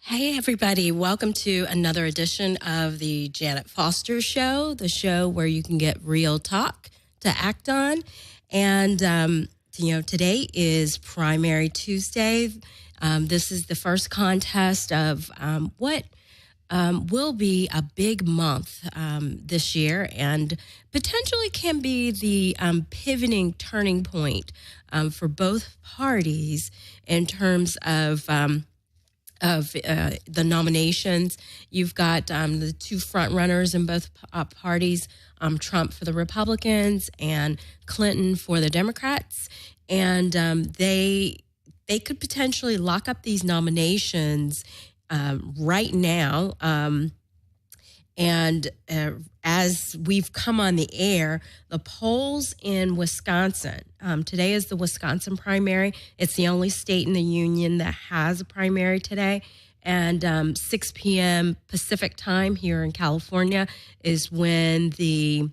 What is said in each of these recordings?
Hey, everybody. Welcome to another edition of the Janet Foster Show, the show where you can get real talk to act on. And, today is Primary Tuesday. This is the first contest of what will be a big month this year and potentially can be the pivoting turning point for both parties in terms of the nominations. You've got the two front runners in both parties, Trump for the Republicans and Clinton for the Democrats. And they could potentially lock up these nominations right now. And as we've come on the air, the polls in Wisconsin, today is the Wisconsin primary. It's the only state in the union that has a primary today. And 6 p.m. Pacific time here in California is when the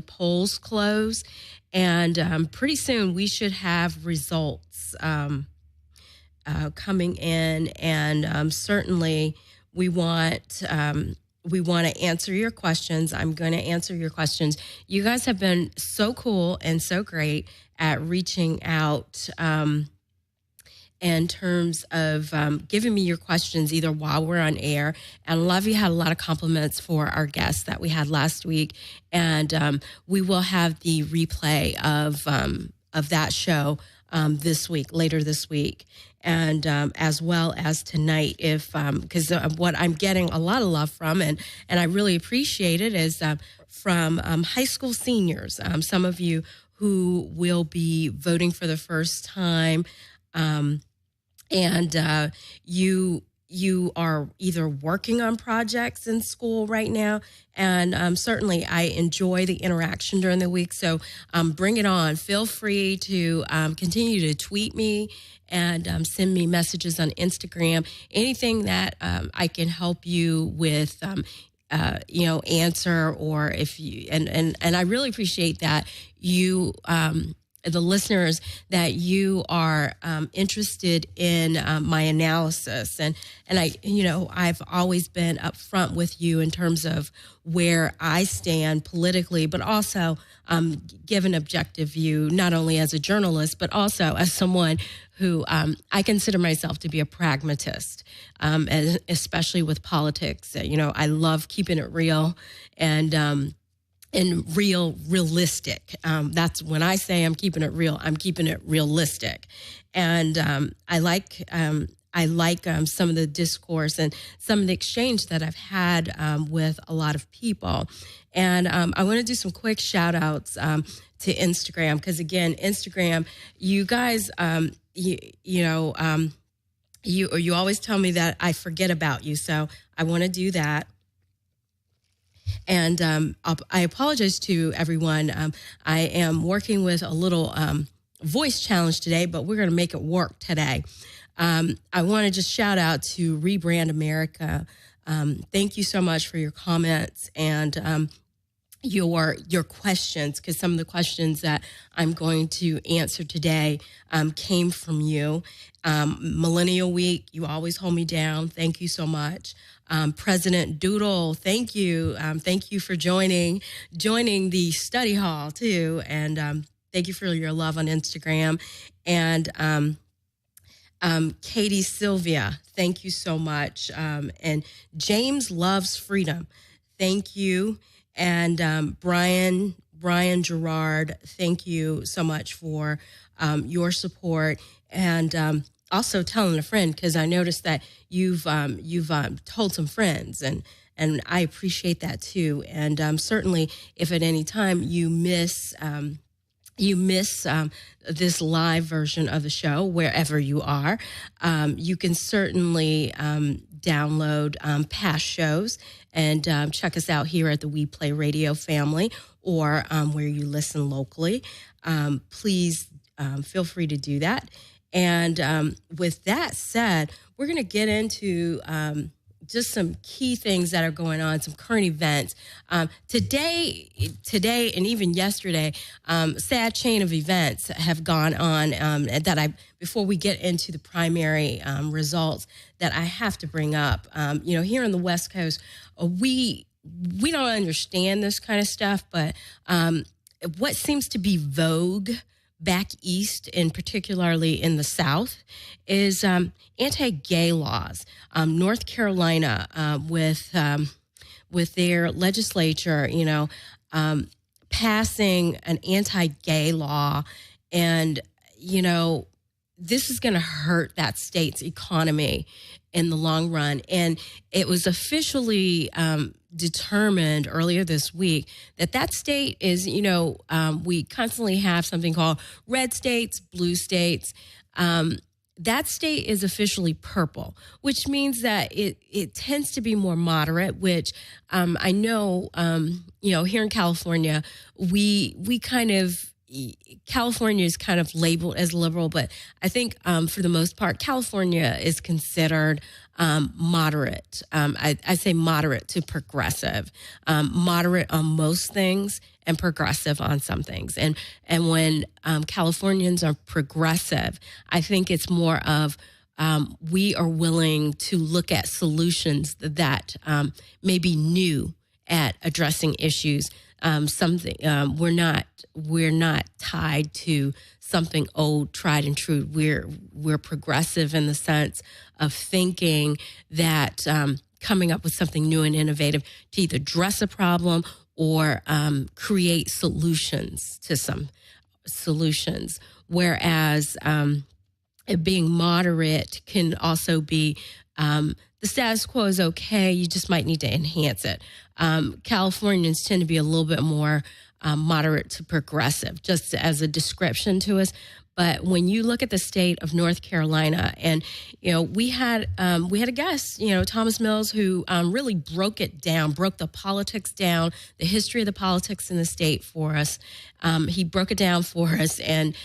polls close. And pretty soon we should have results coming in. And certainly we want to answer your questions. I'm going to answer your questions. You guys have been so cool and so great at reaching out in terms of giving me your questions either while we're on air. And Lovey had a lot of compliments for our guests that we had last week. And we will have the replay of that show later this week. And as well as tonight, because what I'm getting a lot of love from, and I really appreciate it, is from high school seniors, some of you who will be voting for the first time, and you are either working on projects in school right now, and certainly I enjoy the interaction during the week, so bring it on. Feel free to continue to tweet me and send me messages on Instagram, anything that I can help you with, answer, or if you, and I really appreciate that you, the listeners, that you are interested in my analysis. And I've always been upfront with you in terms of where I stand politically, but also give an objective view, not only as a journalist, but also as someone who I consider myself to be a pragmatist, and especially with politics. I love keeping it real and realistic. That's when I say I'm keeping it real, I'm keeping it realistic. And I like some of the discourse and some of the exchange that I've had with a lot of people. And I want to do some quick shout outs to Instagram, because again, Instagram, you guys, you always tell me that I forget about you. So I want to do that. And I apologize to everyone. I am working with a little voice challenge today, but we're going to make it work today. I want to just shout out to Rebrand America. Thank you so much for your comments and your questions, because some of the questions that I'm going to answer today came from you. Millennial Week, you always hold me down. Thank you so much. President Doodle, thank you. Thank you for joining the study hall too. And thank you for your love on Instagram. And Katie Sylvia, thank you so much. And James Loves Freedom, thank you. And Brian Gerard, thank you so much for your support. And also telling a friend, because I noticed that you've told some friends, and I appreciate that too. And certainly, if at any time you miss you miss this live version of the show wherever you are, you can certainly download past shows and check us out here at the We Play Radio family or where you listen locally. Please feel free to do that. And with that said, we're going to get into just some key things that are going on, some current events. Today, and even yesterday, sad chain of events have gone on before we get into the primary results that I have to bring up. Here on the West Coast, we don't understand this kind of stuff, but what seems to be vogue back east, and particularly in the South, is anti-gay laws. North Carolina, with their legislature, passing an anti-gay law, and this is going to hurt that state's economy in the long run. And it was officially determined earlier this week that state is, we constantly have something called red states, blue states. That state is officially purple, which means that it tends to be more moderate, which I know, here in California, we kind of, California is kind of labeled as liberal, but I think for the most part, California is considered moderate. I say moderate to progressive, moderate on most things and progressive on some things. And when Californians are progressive, I think it's more of we are willing to look at solutions that may be new at addressing issues. We're not tied to something old, tried and true. We're progressive in the sense of thinking that coming up with something new and innovative to either address a problem or create solutions to some solutions. Whereas being moderate can also be the status quo is okay. You just might need to enhance it. Californians tend to be a little bit more moderate to progressive, just as a description to us. But when you look at the state of North Carolina, and we had a guest, Thomas Mills, who really broke the politics down, the history of the politics in the state for us. He broke it down for us, and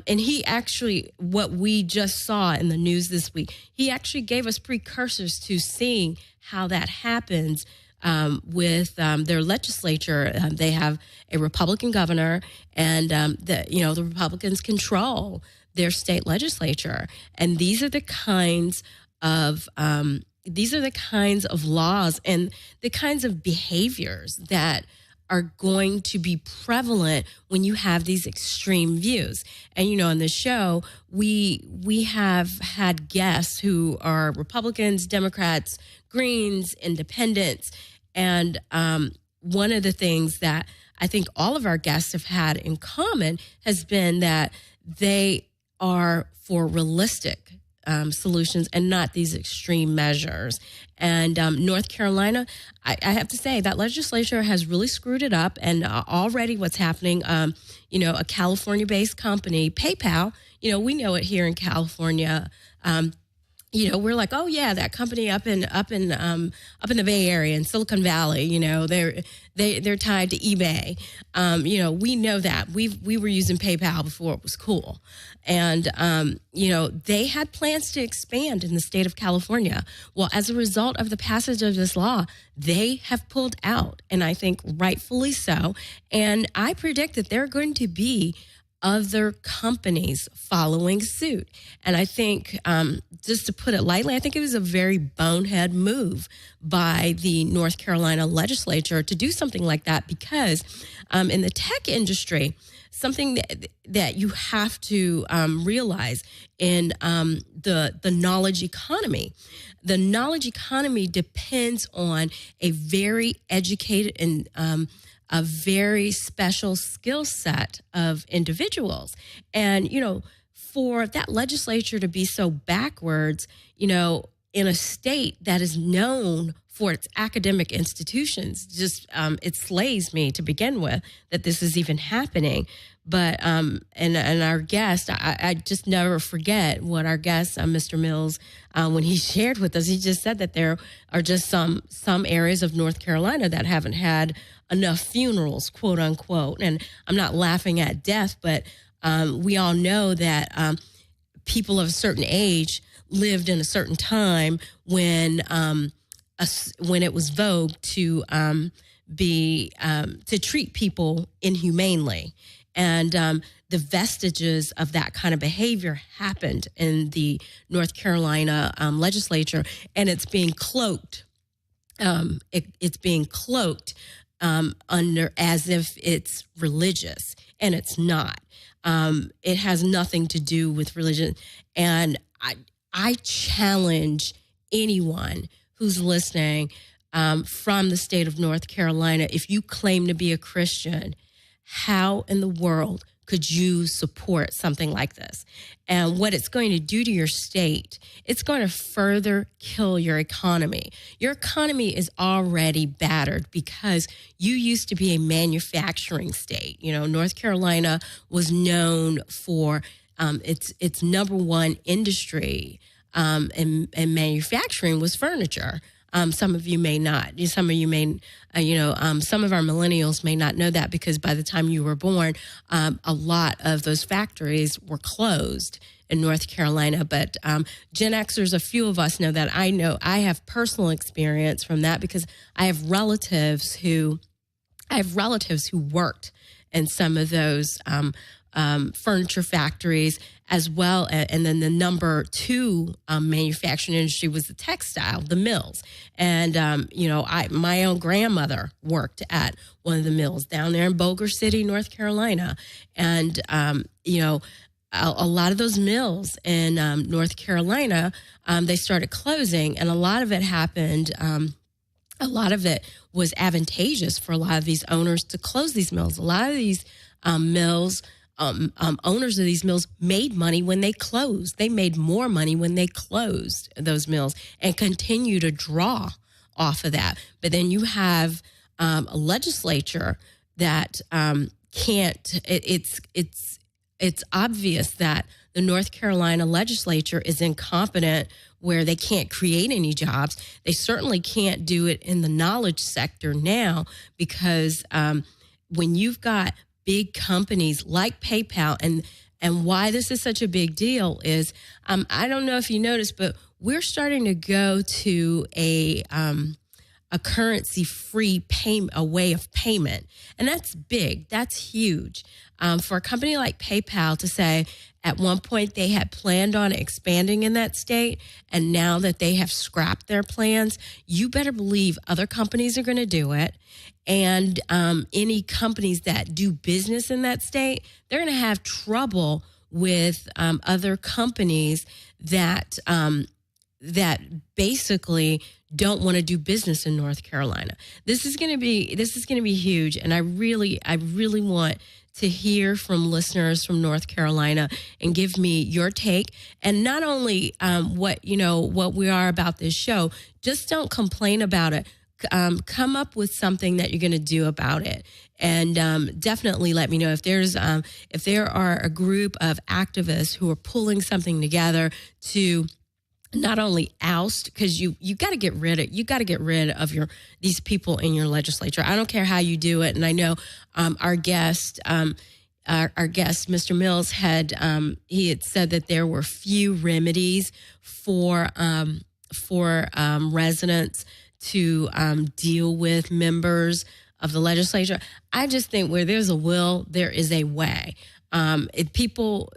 he actually, what we just saw in the news this week, he actually gave us precursors to seeing how that happens. With their legislature, they have a Republican governor, and the Republicans control their state legislature, and these are the kinds of laws and the kinds of behaviors that are going to be prevalent when you have these extreme views. And, on the show, we have had guests who are Republicans, Democrats, Greens, Independents. And one of the things that I think all of our guests have had in common has been that they are for realistic solutions and not these extreme measures. And North Carolina, I have to say that legislature has really screwed it up. And already what's happening, a California-based company, PayPal, we know it here in California. We're like, oh yeah, that company up in the Bay Area in Silicon Valley, they're tied to eBay. We know that we were using PayPal before it was cool, and they had plans to expand in the state of California. Well, as a result of the passage of this law, they have pulled out, and I think rightfully so. And I predict that there are going to be other companies following suit. And I think, just to put it lightly, I think it was a very bonehead move by the North Carolina legislature to do something like that, because in the tech industry, something that you have to realize in the knowledge economy. The knowledge economy depends on a very educated and a very special skill set of individuals. And, for that legislature to be so backwards, in a state that is known for its academic institutions. Just it slays me to begin with that this is even happening. But and our guest, I just never forget what our guest, Mr. Mills, when he shared with us, he just said that there are just some areas of North Carolina that haven't had enough funerals, quote unquote. And I'm not laughing at death, but we all know that people of a certain age lived in a certain time when it was vogue to treat people inhumanely. And the vestiges of that kind of behavior happened in the North Carolina legislature, and it's being cloaked. It's being cloaked under as if it's religious, and it's not. It has nothing to do with religion, and I challenge anyone who's listening from the state of North Carolina. If you claim to be a Christian, how in the world could you support something like this? And what it's going to do to your state, it's going to further kill your economy. Your economy is already battered because you used to be a manufacturing state. You know, North Carolina was known for its number one industry in manufacturing was furniture. Some of you may not. Some of you may, some of our millennials may not know that because by the time you were born, a lot of those factories were closed in North Carolina. But Gen Xers, a few of us know that. I have personal experience from that because I have relatives who worked in some of those furniture factories as well. And then the number two manufacturing industry was the textile, the mills. And, my own grandmother worked at one of the mills down there in Boulder City, North Carolina. And, a lot of those mills in North Carolina, they started closing, and a lot of it happened. A lot of it was advantageous for a lot of these owners to close these mills. A lot of these mills, owners of these mills made money when they closed. They made more money when they closed those mills and continue to draw off of that. But then you have a legislature that can't. It's obvious that the North Carolina legislature is incompetent, where they can't create any jobs. They certainly can't do it in the knowledge sector now because when you've got big companies like PayPal, and why this is such a big deal is, I don't know if you noticed, but we're starting to go to a currency-free a way of payment, and that's big. That's huge. For a company like PayPal to say at one point they had planned on expanding in that state, and now that they have scrapped their plans, you better believe other companies are going to do it. And any companies that do business in that state, they're going to have trouble with other companies that basically don't want to do business in North Carolina. This is going to be huge, and I really want to hear from listeners from North Carolina and give me your take, and not only what we are about this show. Just don't complain about it. Come up with something that you're going to do about it, and definitely let me know if there are a group of activists who are pulling something together to not only oust, because you got to get rid of these people in your legislature. I don't care how you do it, and I know our guest, Mr. Mills, he had said that there were few remedies for residents to deal with members of the legislature. I just think where there's a will, there is a way. People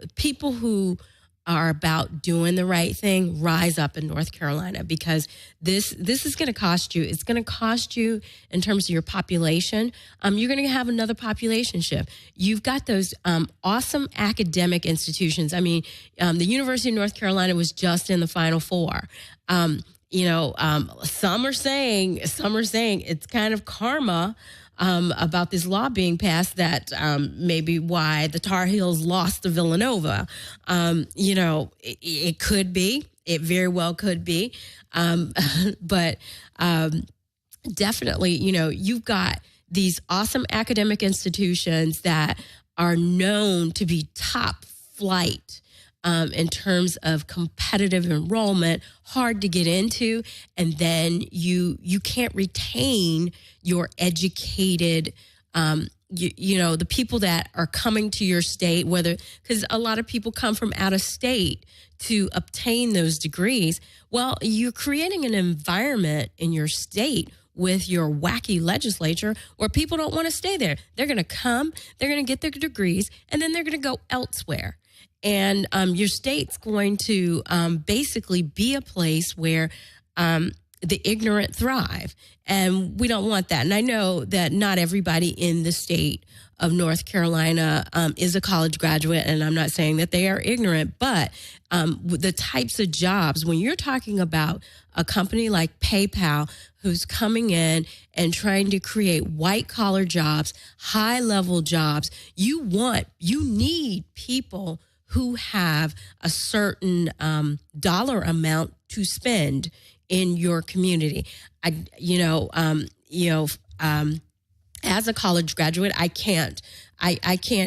who are about doing the right thing rise up in North Carolina, because this is going to cost you. It's going to cost you in terms of your population. You're going to have another population shift. You've got those awesome academic institutions. I mean, the University of North Carolina was just in the Final Four. Some are saying it's kind of karma about this law being passed that maybe why the Tar Heels lost to Villanova. It could be. It very well could be. But definitely, you've got these awesome academic institutions that are known to be top flight in terms of competitive enrollment, hard to get into, and then you can't retain your educated, the people that are coming to your state, because a lot of people come from out of state to obtain those degrees. Well, you're creating an environment in your state with your wacky legislature where people don't want to stay there. They're going to come, they're going to get their degrees, and then they're going to go elsewhere. And your state's going to basically be a place where the ignorant thrive. And we don't want that. And I know that not everybody in the state of North Carolina is a college graduate, and I'm not saying that they are ignorant, but the types of jobs, when you're talking about a company like PayPal who's coming in and trying to create white-collar jobs, high-level jobs, you need people who have a certain dollar amount to spend in your community. As a college graduate, I can't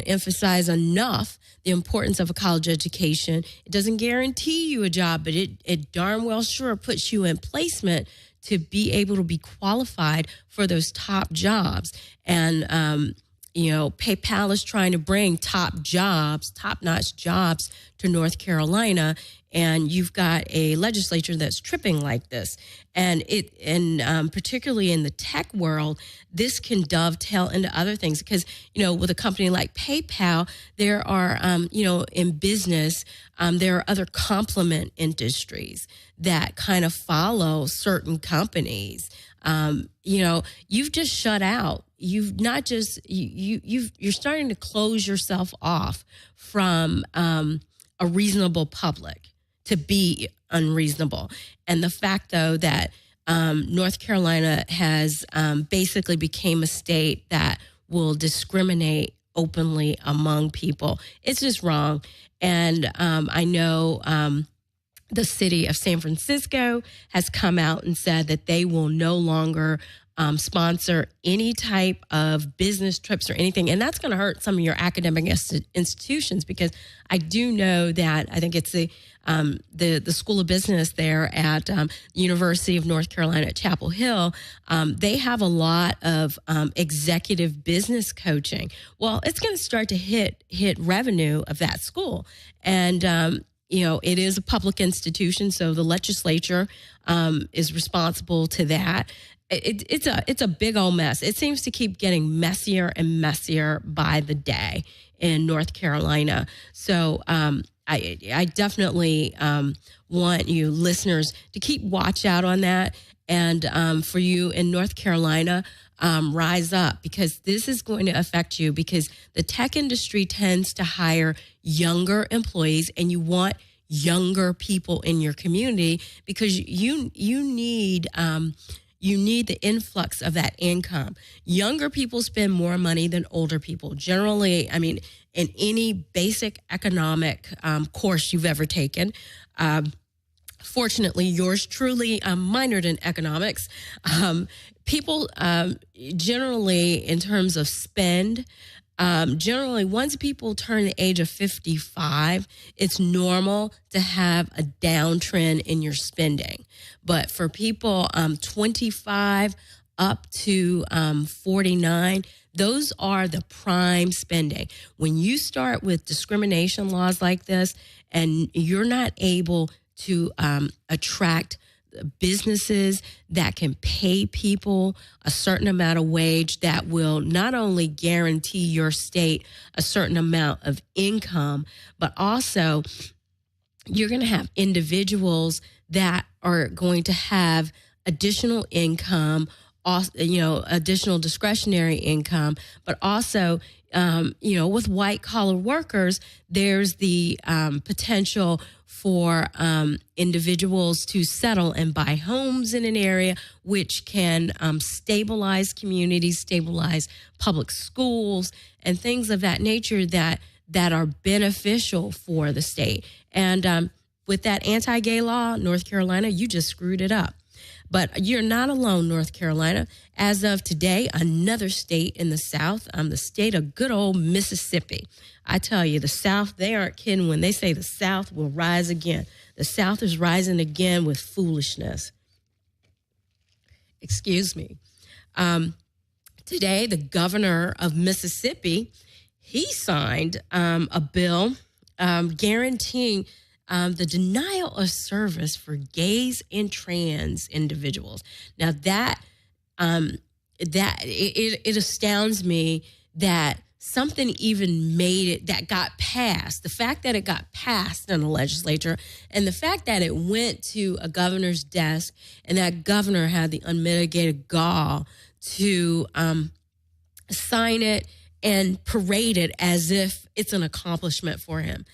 emphasize enough the importance of a college education. It doesn't guarantee you a job, but it darn well sure puts you in placement to be able to be qualified for those top jobs. And PayPal is trying to bring top-notch jobs to North Carolina, and you've got a legislature that's tripping like this. And particularly in the tech world, this can dovetail into other things because, with a company like PayPal, there are, in business, there are other complement industries that kind of follow certain companies. You've just shut out. You've not just you're starting to close yourself off from a reasonable public to be unreasonable. And the fact, though, that North Carolina has basically became a state that will discriminate openly among people, it's just wrong. And I know the city of San Francisco has come out and said that they will no longer sponsor any type of business trips or anything. And that's going to hurt some of your academic institutions because I do know that I think it's the School of Business there at University of North Carolina at Chapel Hill. They have a lot of executive business coaching. Well, it's going to start to hit revenue of that school. And it is a public institution, so the legislature is responsible to that. It's a big old mess. It seems to keep getting messier and messier by the day in North Carolina. So I definitely want you listeners to keep watch out on that, and for you in North Carolina, rise up because this is going to affect you because the tech industry tends to hire younger employees, and you want younger people in your community because you need the influx of that income. Younger people spend more money than older people. Generally, I mean, in any basic economic course you've ever taken, fortunately, yours truly minored in economics. People generally, in terms of spend, generally, once people turn the age of 55, it's normal to have a downtrend in your spending. But for people 25 up to 49, those are the prime spending. When you start with discrimination laws like this and you're not able to attract businesses that can pay people a certain amount of wage that will not only guarantee your state a certain amount of income, but also you're going to have individuals that are going to have additional income, additional discretionary income, but also, with white collar workers, there's the potential for individuals to settle and buy homes in an area, which can stabilize communities, stabilize public schools, and things of that nature that are beneficial for the state. And with that anti-gay law, North Carolina, you just screwed it up. But you're not alone, North Carolina. As of today, another state in the South, the state of good old Mississippi. I tell you, the South, they aren't kidding when they say the South will rise again. The South is rising again with foolishness. Excuse me. Today, the governor of Mississippi, he signed a bill guaranteeing the denial of service for gays and trans individuals. Now it astounds me that something even made it, that got passed. The fact that it got passed in the legislature and the fact that it went to a governor's desk and that governor had the unmitigated gall to sign it and parade it as if it's an accomplishment for him.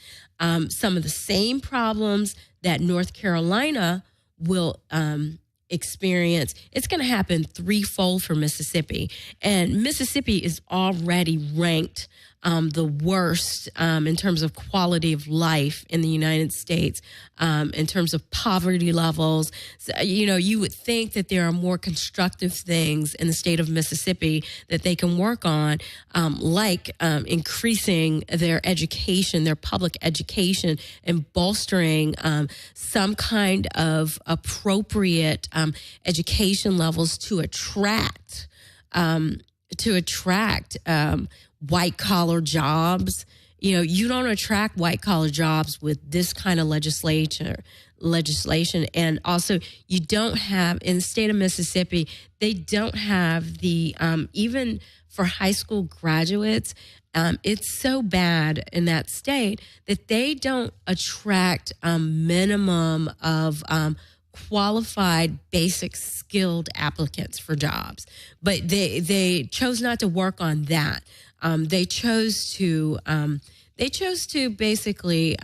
Some of the same problems that North Carolina will experience, it's going to happen threefold for Mississippi. And Mississippi is already ranked the worst in terms of quality of life in the United States, in terms of poverty levels. So, you would think that there are more constructive things in the state of Mississippi that they can work on, like increasing their education, their public education, and bolstering some kind of appropriate education levels to attract white collar jobs. You don't attract white collar jobs with this kind of legislation. And also you don't have, in the state of Mississippi, they don't have the, even for high school graduates, it's so bad in that state that they don't attract a minimum of qualified, basic, skilled applicants for jobs. But they chose not to work on that. They chose to basically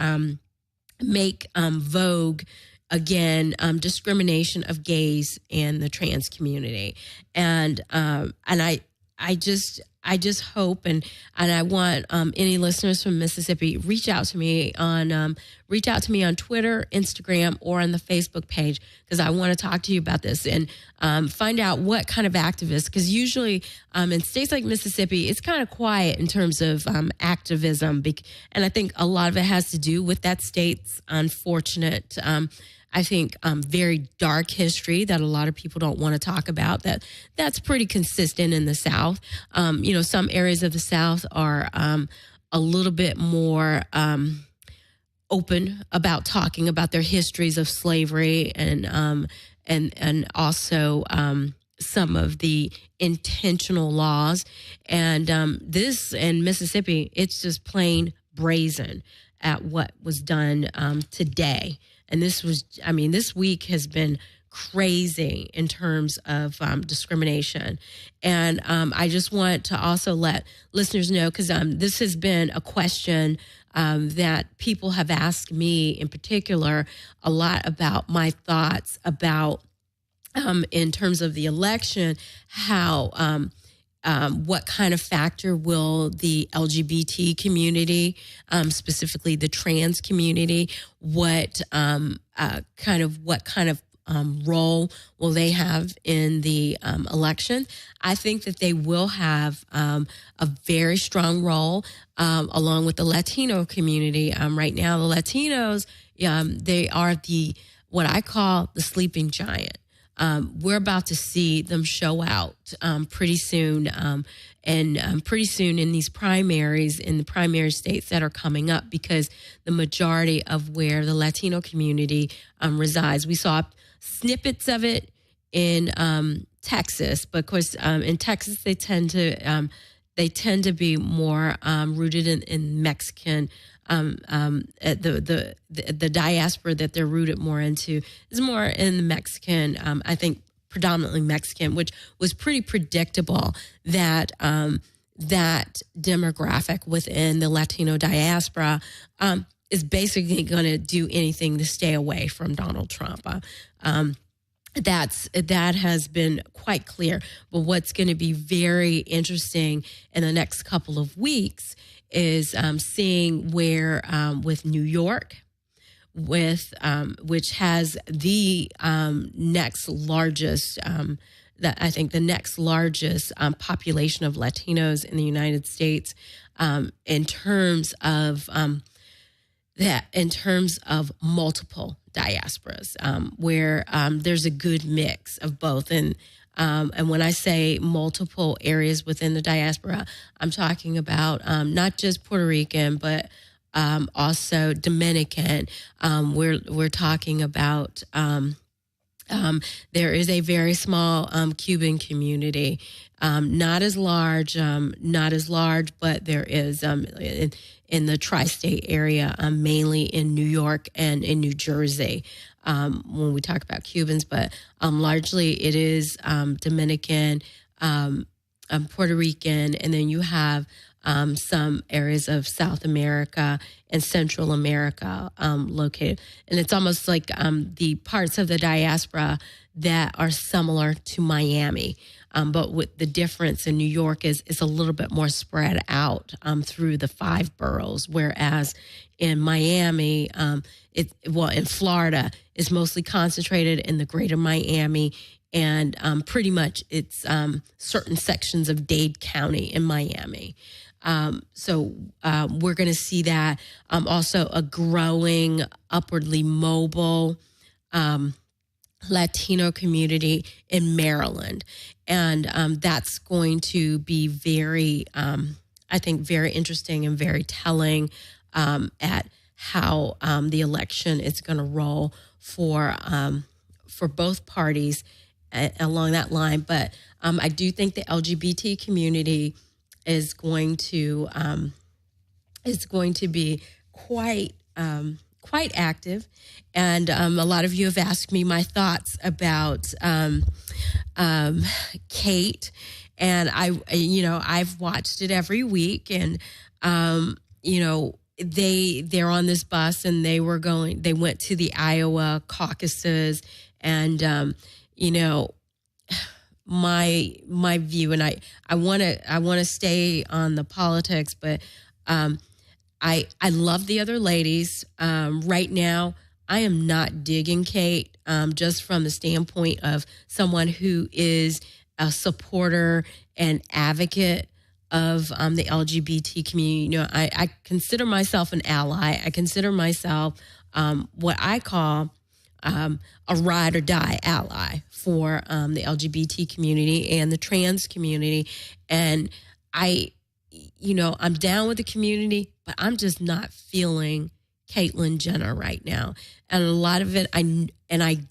make vogue again discrimination of gays and the trans community, and I just hope and I want any listeners from Mississippi reach out to me on Twitter, Instagram, or on the Facebook page, because I want to talk to you about this and find out what kind of activists, because usually in states like Mississippi, it's kind of quiet in terms of activism, and I think a lot of it has to do with that state's unfortunate I think very dark history that a lot of people don't want to talk about. That's pretty consistent in the South. Some areas of the South are a little bit more open about talking about their histories of slavery and also some of the intentional laws. And this in Mississippi, it's just plain brazen at what was done today. And this week has been crazy in terms of discrimination. And I just want to also let listeners know, because this has been a question that people have asked me in particular a lot about my thoughts about, in terms of the election, how what kind of factor will the LGBT community, specifically the trans community, what kind of role will they have in the election? I think that they will have a very strong role, along with the Latino community. Right now, the Latinos, they are what I call the sleeping giant. We're about to see them show out pretty soon, and pretty soon in these primaries, in the primary states that are coming up, because the majority of where the Latino community resides. We saw snippets of it in Texas, but of course in Texas they tend to be more rooted in Mexican. The diaspora that they're rooted more into is more in the Mexican, I think predominantly Mexican, which was pretty predictable that that demographic within the Latino diaspora is basically going to do anything to stay away from Donald Trump. That has been quite clear. But what's going to be very interesting in the next couple of weeks is seeing where with New York, which has the next largest, the next largest population of Latinos in the United States, in terms of multiple diasporas, where there's a good mix of both. And when I say multiple areas within the diaspora, I'm talking about not just Puerto Rican, but also Dominican. We're talking about there is a very small Cuban community, not as large, but there is in the tri-state area, mainly in New York and in New Jersey. When we talk about Cubans, but largely it is Dominican, Puerto Rican, and then you have some areas of South America and Central America located. And it's almost like the parts of the diaspora that are similar to Miami. But with the difference in New York is a little bit more spread out through the 5 boroughs, whereas in Miami, in Florida, it's mostly concentrated in the greater Miami, and pretty much it's certain sections of Dade County in Miami. So we're going to see that. Also a growing, upwardly mobile Latino community in Maryland. And that's going to be very, I think, very interesting and very telling at how the election is going to roll for both parties along that line. But I do think the LGBT community is going to be quite active, and a lot of you have asked me my thoughts about Kate, and I've watched it every week, and they're on this bus, and they went to the Iowa caucuses, and my view, and I want to stay on the politics, but I love the other ladies. Right now, I am not digging Kate, just from the standpoint of someone who is a supporter and advocate of the LGBT community. I consider myself an ally. I consider myself what I call a ride or die ally for the LGBT community and the trans community. And I'm down with the community, but I'm just not feeling Caitlyn Jenner right now. And a lot of it, I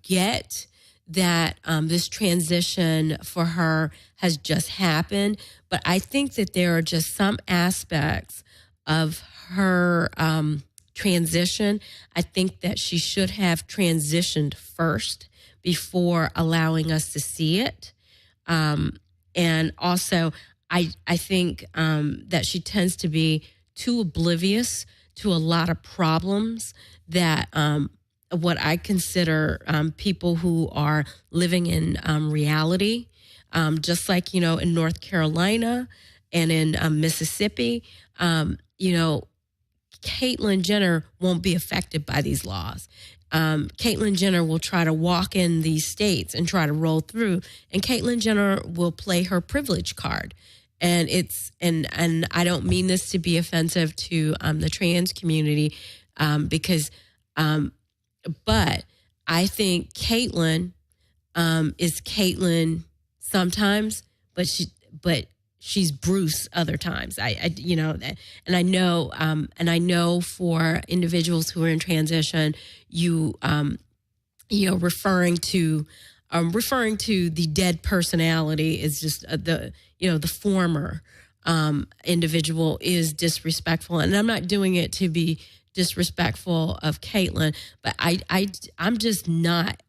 get that this transition for her has just happened, but I think that there are just some aspects of her transition. I think that she should have transitioned first before allowing us to see it. And also, I think that she tends to be too oblivious to a lot of problems that what I consider people who are living in reality, just like, in North Carolina and in Mississippi, Caitlyn Jenner won't be affected by these laws. Caitlyn Jenner will try to walk in these states and try to roll through, and Caitlyn Jenner will play her privilege card. And and I don't mean this to be offensive to the trans community, but I think Caitlyn is Caitlyn sometimes, but she's Bruce other times. And I know for individuals who are in transition, referring to the dead personality is just the former individual is disrespectful. And I'm not doing it to be disrespectful of Caitlyn, but I'm just not.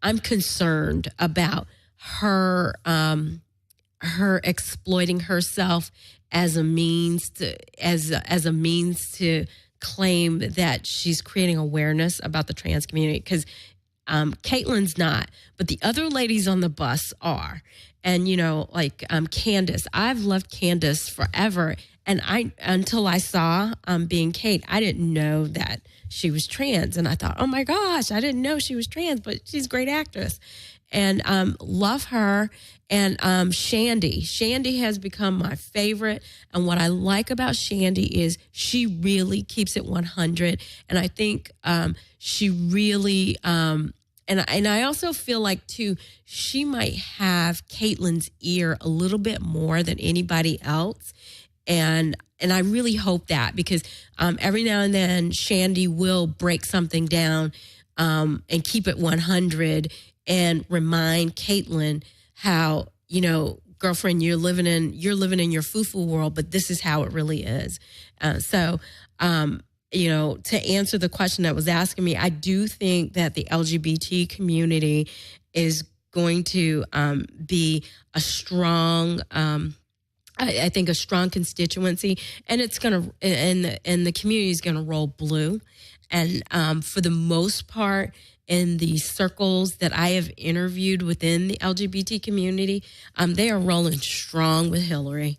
I'm concerned about her exploiting herself as a means to claim that she's creating awareness about the trans community, because Caitlyn's not, but the other ladies on the bus are. And, like Candace, I've loved Candace forever, And until I saw Being Kate, I didn't know that she was trans. And I thought, oh my gosh, I didn't know she was trans, but she's a great actress. And love her. And Shandy. Shandy has become my favorite. And what I like about Shandy is she really keeps it 100. And I think she really, and I also feel like, too, she might have Caitlin's ear a little bit more than anybody else. And I really hope that, because every now and then Shandy will break something down and keep it 100 and remind Caitlin how, girlfriend, you're living in your foo-foo world, but this is how it really is. So to answer the question that was asking me, I do think that the LGBT community is going to be a strong, I think a strong constituency, and it's going to, and the community is going to roll blue. And for the most part, in the circles that I have interviewed within the LGBT community, they are rolling strong with Hillary.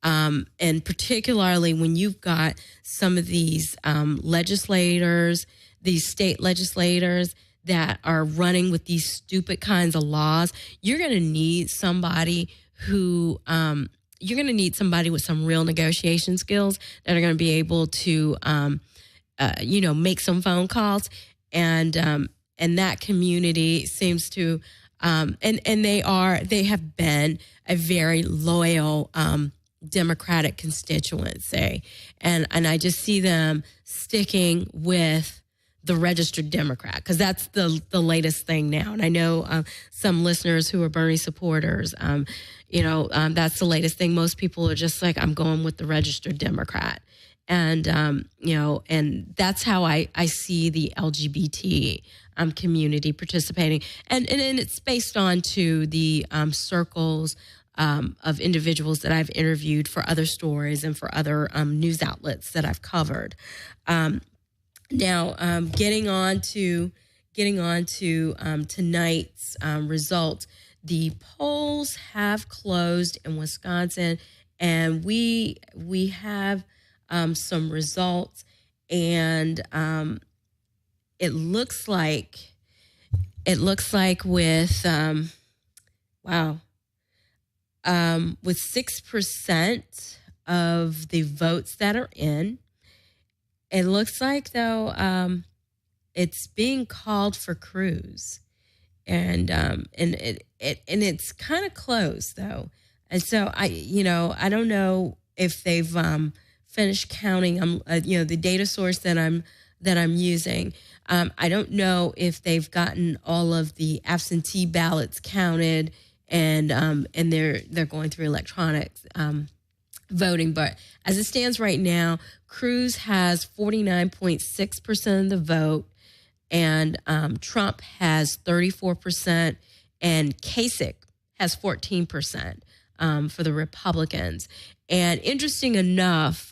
And particularly when you've got some of these legislators, these state legislators that are running with these stupid kinds of laws, you're going to need somebody who, you're going to need somebody with some real negotiation skills that are going to be able to, make some phone calls. And that community seems to, and they have been a very loyal Democratic constituency. And I just see them sticking with the registered Democrat, because that's the latest thing now. And I know some listeners who are Bernie supporters, that's the latest thing. Most people are just like, I'm going with the registered Democrat. And, and that's how I see the LGBT community participating. And it's based on to the circles of individuals that I've interviewed for other stories and for other news outlets that I've covered. Now, getting on to tonight's results, the polls have closed in Wisconsin, and we have some results, and it looks like with with 6% of the votes that are in, it looks like though it's being called for Cruz, and it's kind of close though, and so I don't know if they've finished counting. The data source that I'm using. I don't know if they've gotten all of the absentee ballots counted, and they're going through electronics voting. But as it stands right now, Cruz has 49.6% of the vote, and Trump has 34%, and Kasich has 14% for the Republicans. And interesting enough,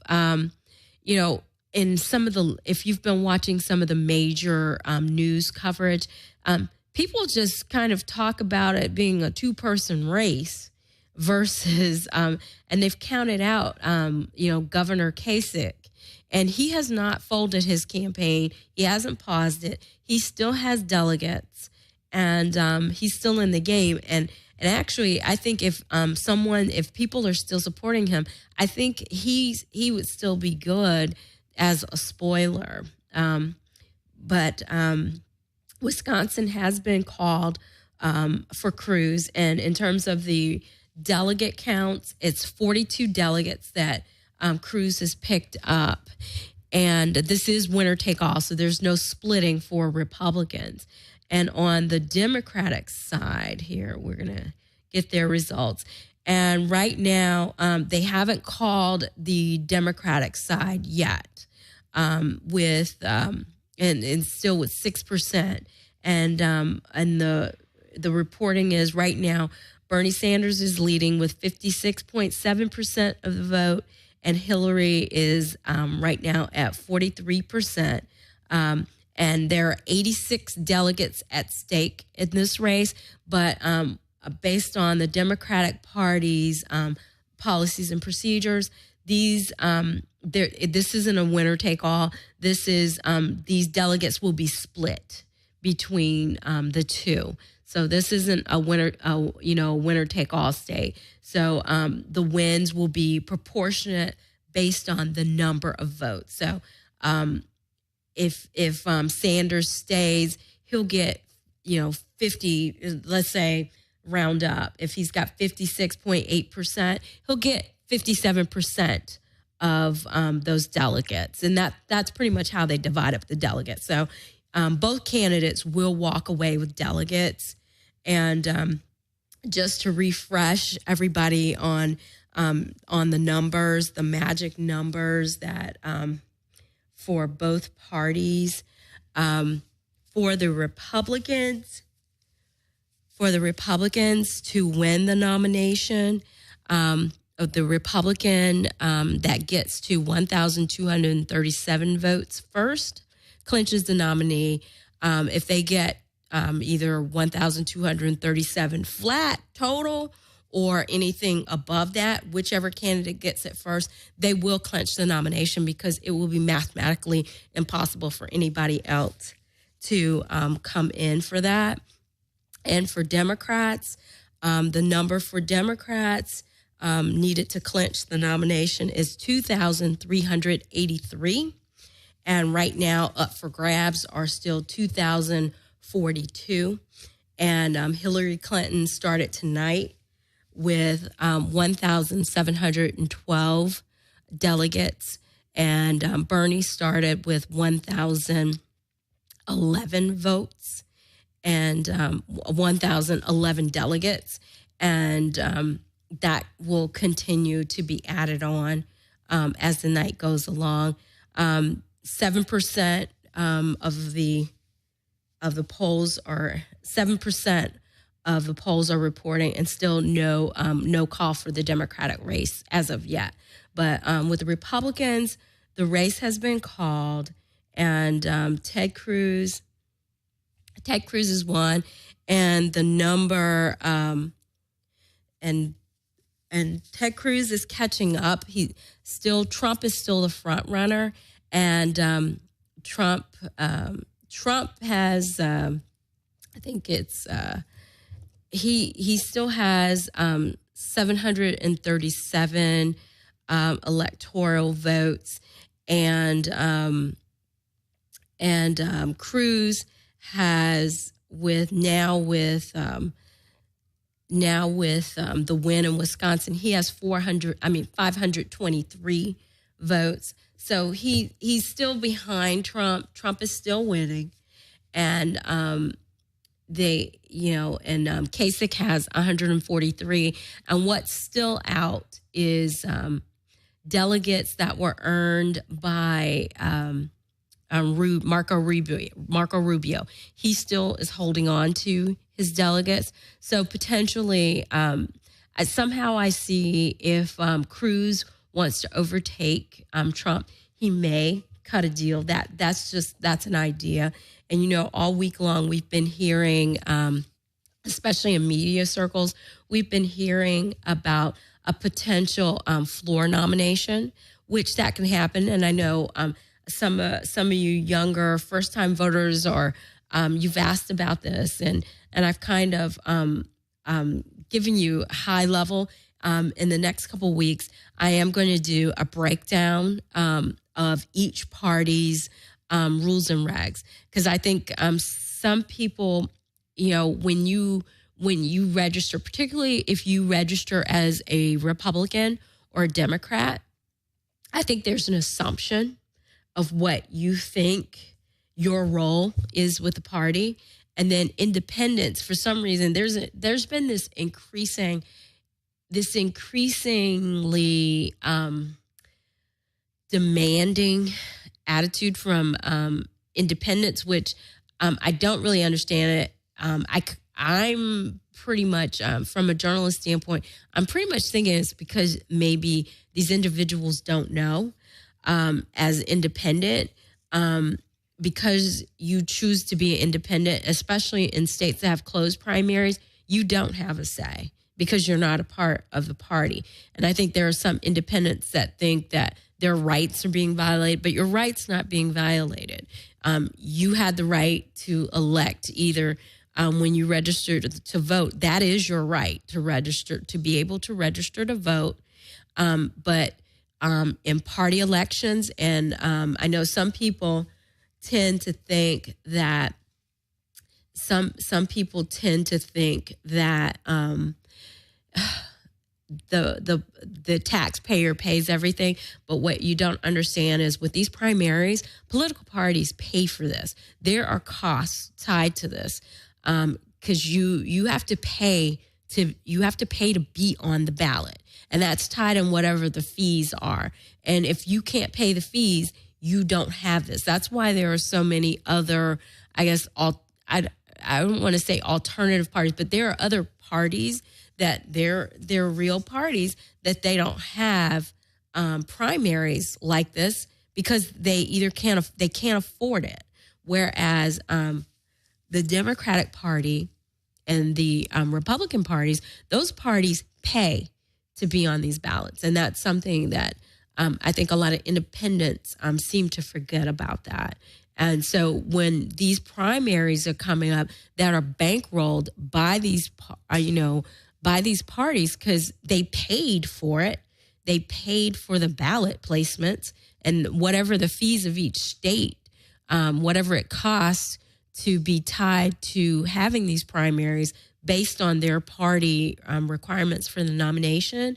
in some of if you've been watching some of the major news coverage, people just kind of talk about it being a two-person race versus, and they've counted out, Governor Kasich, and he has not folded his campaign. He hasn't paused it. He still has delegates, and he's still in the game. And actually, I think if people are still supporting him, I think he would still be good as a spoiler. But Wisconsin has been called for Cruz. And in terms of the delegate counts, it's 42 delegates that Cruz has picked up. And this is winner take all, so there's no splitting for Republicans. And on the Democratic side here, we're going to get their results. And right now, they haven't called the Democratic side yet, with and still with 6%. And the reporting is right now, Bernie Sanders is leading with 56.7% of the vote, and Hillary is right now at 43%. And there are 86 delegates at stake in this race, but based on the Democratic Party's policies and procedures, these this isn't a winner take all. This is these delegates will be split between the two. So this isn't a winner take all state. So the wins will be proportionate based on the number of votes. So if Sanders stays, he'll get 50. Let's say round up. If he's got 56.8%, he'll get 57% of those delegates, and that's pretty much how they divide up the delegates. So both candidates will walk away with delegates. And just to refresh everybody on the numbers, the magic numbers that for both parties, for the Republicans to win the nomination, the Republican that gets to 1,237 votes first clinches the nominee. If they get either 1,237 flat total or anything above that, whichever candidate gets it first, they will clinch the nomination because it will be mathematically impossible for anybody else to come in for that. And for Democrats, the number for Democrats needed to clinch the nomination is 2,383. And right now up for grabs are still 2,042. And Hillary Clinton started tonight with 1,712 delegates. And Bernie started with 1,011 votes and 1,011 delegates. And that will continue to be added on as the night goes along. 7% of the polls are 7% of the polls are reporting, and still no call for the Democratic race as of yet. But with the Republicans, the race has been called, and Ted Cruz is one, and the number and Ted Cruz is catching up. Trump is still the front runner, and Trump has I think it's he still has 737 electoral votes, and Cruz has with the win in Wisconsin, he has 523 votes. So he's still behind Trump. Trump is still winning, and Kasich has 143. And what's still out is delegates that were earned by Marco Rubio. He still is holding on to his delegates. So potentially, somehow I see if Cruz wants to overtake Trump, he may cut a deal. That's an idea. And, all week long we've been hearing, especially in media circles, we've been hearing about a potential floor nomination, which that can happen. And I know some of you younger first-time voters are you've asked about this, and I've kind of given you high level. In the next couple of weeks, I am going to do a breakdown of each party's rules and regs, because I think some people, when you register, particularly if you register as a Republican or a Democrat, I think there's an assumption of what you think your role is with the party. And then independents, for some reason, there's been this increasingly demanding attitude from independents, which I don't really understand it. I'm pretty much, from a journalist standpoint, I'm pretty much thinking it's because maybe these individuals don't know as independent. Because you choose to be independent, especially in states that have closed primaries, you don't have a say because you're not a part of the party. And I think there are some independents that think that their rights are being violated, but your rights not being violated. You had the right to elect either when you registered to vote. That is your right to register, to be able to register to vote. But in party elections, and I know some people tend to think that some people tend to think that the taxpayer pays everything, but what you don't understand is with these primaries, political parties pay for this. There are costs tied to this because you have to pay to be on the ballot, and that's tied in whatever the fees are. And if you can't pay the fees, you don't have this. That's why there are so many other, I guess, I don't want to say alternative parties, but there are other parties that they're real parties that they don't have primaries like this because they either can't afford it. Whereas the Democratic Party and the Republican parties, those parties pay to be on these ballots, and that's something that I think a lot of independents seem to forget about that. And so when these primaries are coming up that are bankrolled by these, by these parties because they paid for it, they paid for the ballot placements and whatever the fees of each state, whatever it costs to be tied to having these primaries based on their party requirements for the nomination.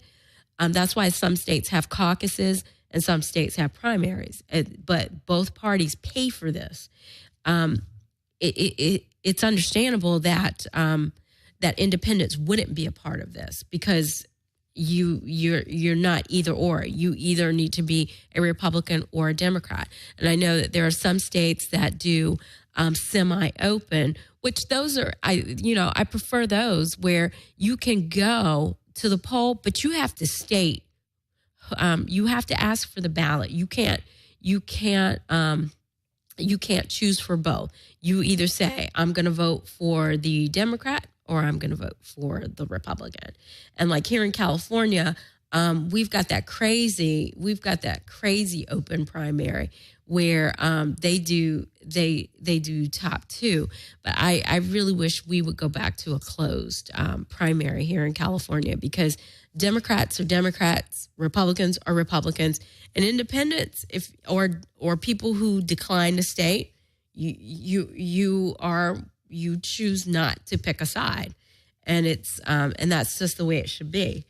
That's why some states have caucuses and some states have primaries, but both parties pay for this. It's understandable that that independents wouldn't be a part of this because you're not either or. You either need to be a Republican or a Democrat. And I know that there are some states that do semi-open, which those are I prefer those where you can go to the poll, but you have to state. You have to ask for the ballot. You can't choose for both. You either say, I'm going to vote for the Democrat or I'm going to vote for the Republican. And like here in California, we've got that crazy open primary where they do top two. But I really wish we would go back to a closed primary here in California because Democrats are Democrats, Republicans are Republicans, and independents, or people who decline to state, you choose not to pick a side, and it's and that's just the way it should be,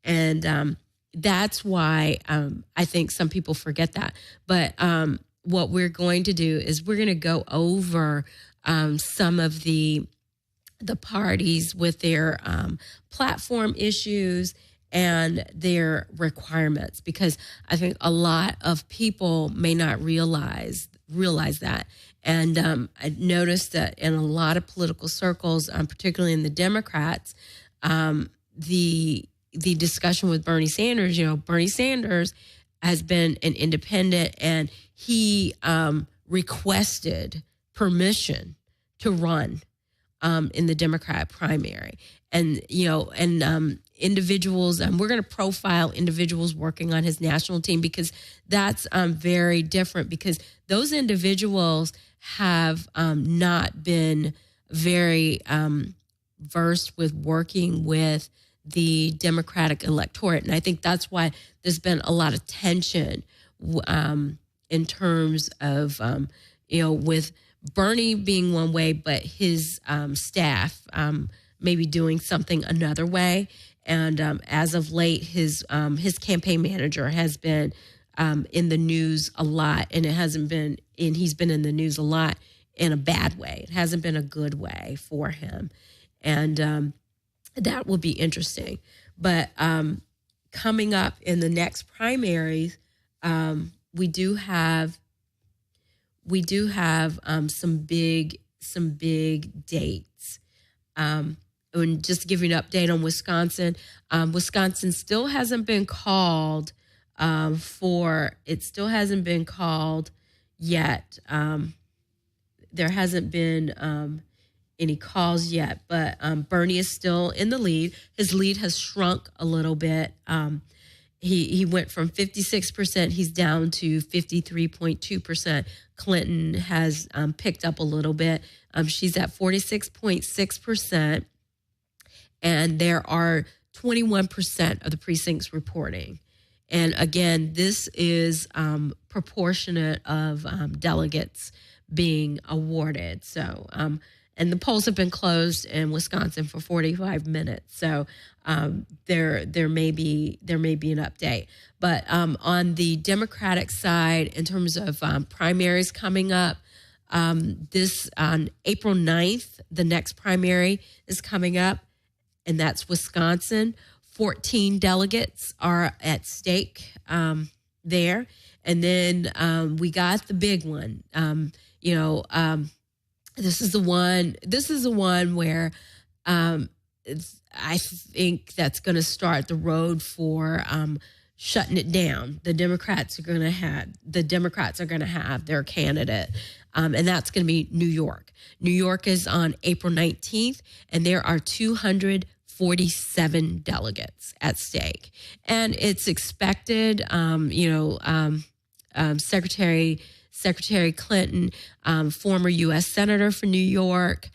and that's why I think some people forget that. But what we're going to do is we're going to go over some of the parties with their platform issues and their requirements, because I think a lot of people may not realize that. And I noticed that in a lot of political circles, particularly in the Democrats, the discussion with Bernie Sanders, Bernie Sanders has been an independent, and he requested permission to run in the Democrat primary. And, individuals, we're going to profile individuals working on his national team, because that's very different, because those individuals have not been very versed with working with the Democratic electorate. And I think that's why there's been a lot of tension in terms of, with Bernie being one way, but his staff maybe doing something another way. And as of late, his campaign manager has been in the news a lot, and he's been in the news a lot in a bad way. It hasn't been a good way for him, and that will be interesting. But coming up in the next primaries, we do have some big dates. And just to give you an update on Wisconsin, Wisconsin still hasn't been called yet. There hasn't been any calls yet, but Bernie is still in the lead. His lead has shrunk a little bit. He went from 56%, he's down to 53.2%. Clinton has picked up a little bit. She's at 46.6%, and there are 21% of the precincts reporting. And again, this is proportionate of delegates being awarded. So, and the polls have been closed in Wisconsin for 45 minutes. So there may be an update. But on the Democratic side, in terms of primaries coming up, this on April 9th, the next primary is coming up, and that's Wisconsin. 14 delegates are at stake there. And then we got the big one. This is the one where I think that's going to start the road for shutting it down. The Democrats are going to have their candidate, and that's going to be New York. New York is on April 19th, and there are 247 delegates at stake, and it's expected. Secretary Clinton, former U.S. Senator for New York,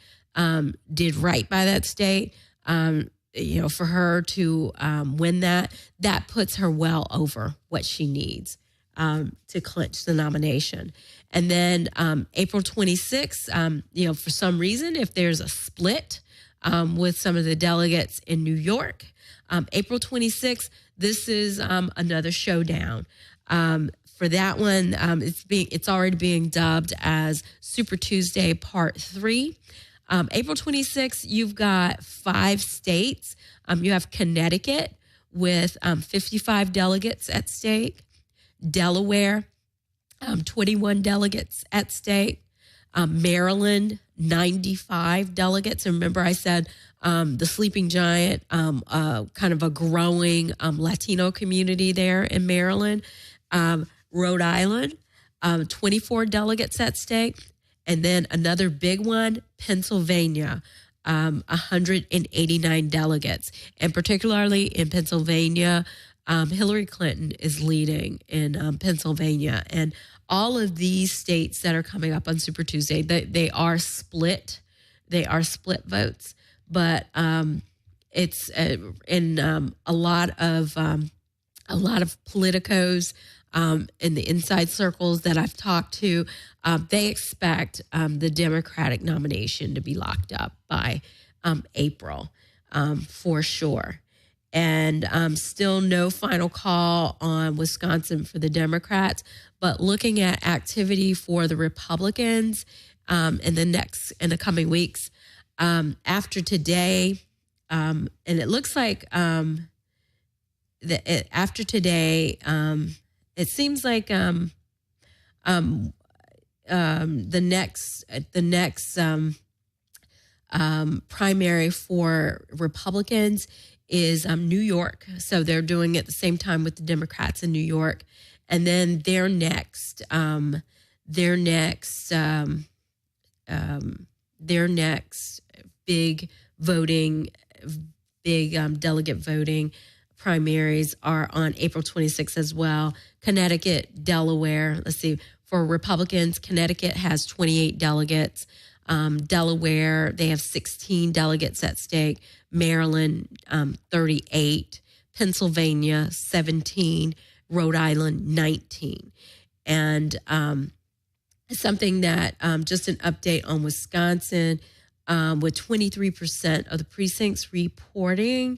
did right by that state. For her to win that puts her well over what she needs to clinch the nomination. And then April 26th, for some reason, if there's a split with some of the delegates in New York, April 26th, this is another showdown. For that one, it's already being dubbed as Super Tuesday Part 3. April 26th, you've got 5 states. You have Connecticut with 55 delegates at stake, Delaware, 21 delegates at stake, Maryland, 95 delegates. And remember, I said the sleeping giant, kind of a growing Latino community there in Maryland. Rhode Island, 24 delegates at stake. And then another big one, Pennsylvania, 189 delegates. And particularly in Pennsylvania, Hillary Clinton is leading in Pennsylvania. And all of these states that are coming up on Super Tuesday, they are split. They are split votes. But it's in a lot of politicos, in the inside circles that I've talked to, they expect the Democratic nomination to be locked up by April, for sure. And still no final call on Wisconsin for the Democrats, but looking at activity for the Republicans in the coming weeks, after today, and it looks like after today, it seems like the next primary for Republicans is New York. So they're doing it at the same time with the Democrats in New York, and then their next big delegate voting primaries are on April 26th as well. Connecticut, Delaware. Let's see. For Republicans, Connecticut has 28 delegates. Delaware, they have 16 delegates at stake. Maryland, 38. Pennsylvania, 17. Rhode Island, 19. And something that, just an update on Wisconsin, with 23% of the precincts reporting.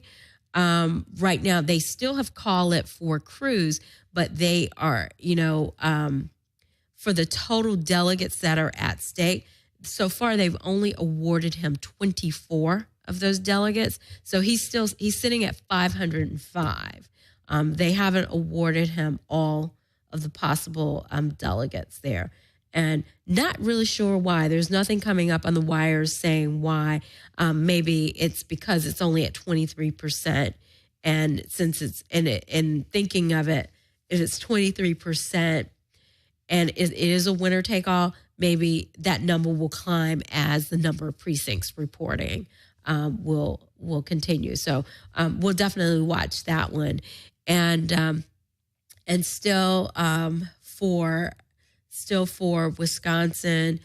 Right now, they still have call it for Cruz, but they are, for the total delegates that are at stake, so far they've only awarded him 24 of those delegates. So he's sitting at 505. They haven't awarded him all of the possible delegates there. And not really sure why. There's nothing coming up on the wires saying why. Maybe it's because it's only at 23%. And since it's in thinking of it, if it's 23% and it is a winner take all, maybe that number will climb as the number of precincts reporting will continue. So we'll definitely watch that one. And still for Wisconsin,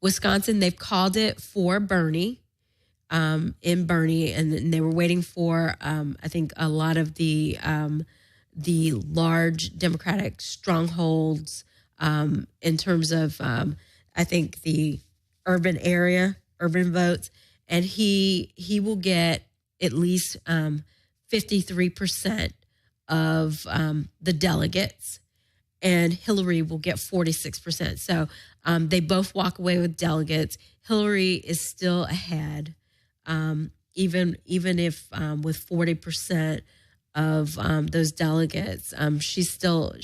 Wisconsin, they've called it for Bernie. In Bernie, and they were waiting for, I think, a lot of the large Democratic strongholds in terms of, I think, the urban votes, and he will get at least 53% of the delegates, and Hillary will get 46%. So they both walk away with delegates. Hillary is still ahead. Even if with 40% of those delegates, she's still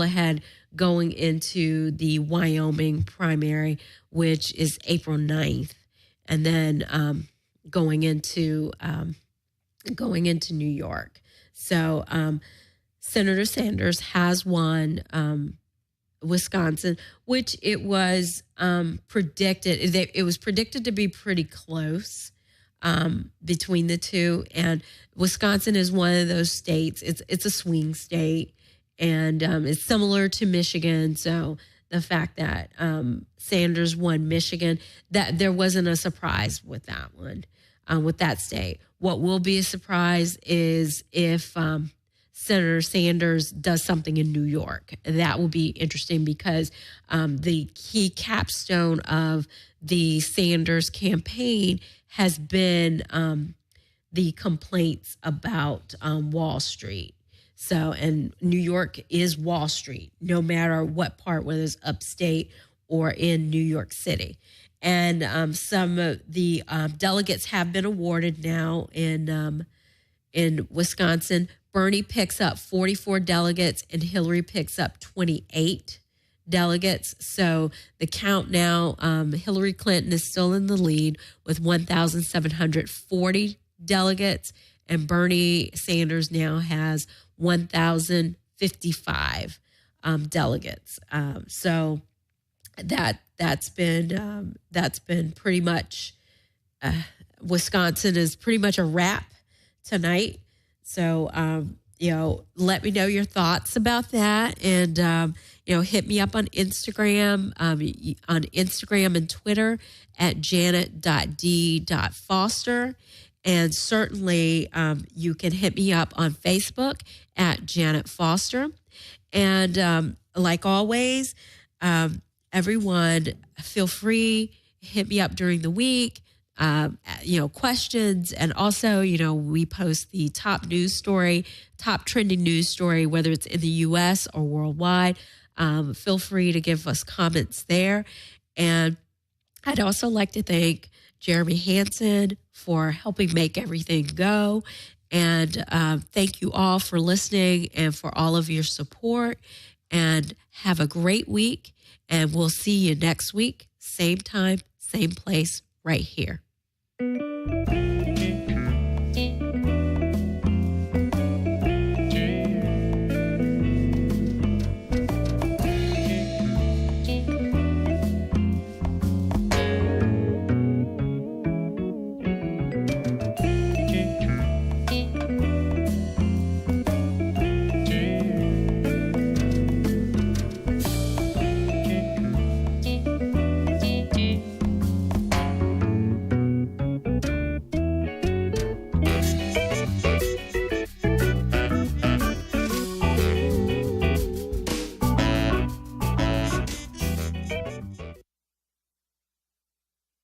ahead going into the Wyoming primary, which is April 9th, and then going into New York. So Senator Sanders has won Wisconsin, which it was predicted. It was predicted to be pretty close between the two, and Wisconsin is one of those states. It's a swing state, and it's similar to Michigan. So the fact that Sanders won Michigan, that there wasn't a surprise with that one, with that state. What will be a surprise is if Senator Sanders does something in New York. That will be interesting because the key capstone of the Sanders campaign has been the complaints about Wall Street. So, and New York is Wall Street, no matter what part, whether it's upstate or in New York City. And some of the delegates have been awarded now in Wisconsin. Bernie picks up 44 delegates and Hillary picks up 28 delegates. So the count now, Hillary Clinton is still in the lead with 1,740 delegates, and Bernie Sanders now has 1,055 delegates. So that's been pretty much Wisconsin is pretty much a wrap tonight. So let me know your thoughts about that, and hit me up on Instagram, and Twitter at janet.d.foster. And certainly you can hit me up on Facebook at Janet Foster. And like always, everyone, feel free, hit me up during the week, questions. And also, we post the top trending news story, whether it's in the U.S. or worldwide. Feel free to give us comments there. And I'd also like to thank Jeremy Hansen for helping make everything go. And thank you all for listening and for all of your support. And have a great week. And we'll see you next week, same time, same place, right here.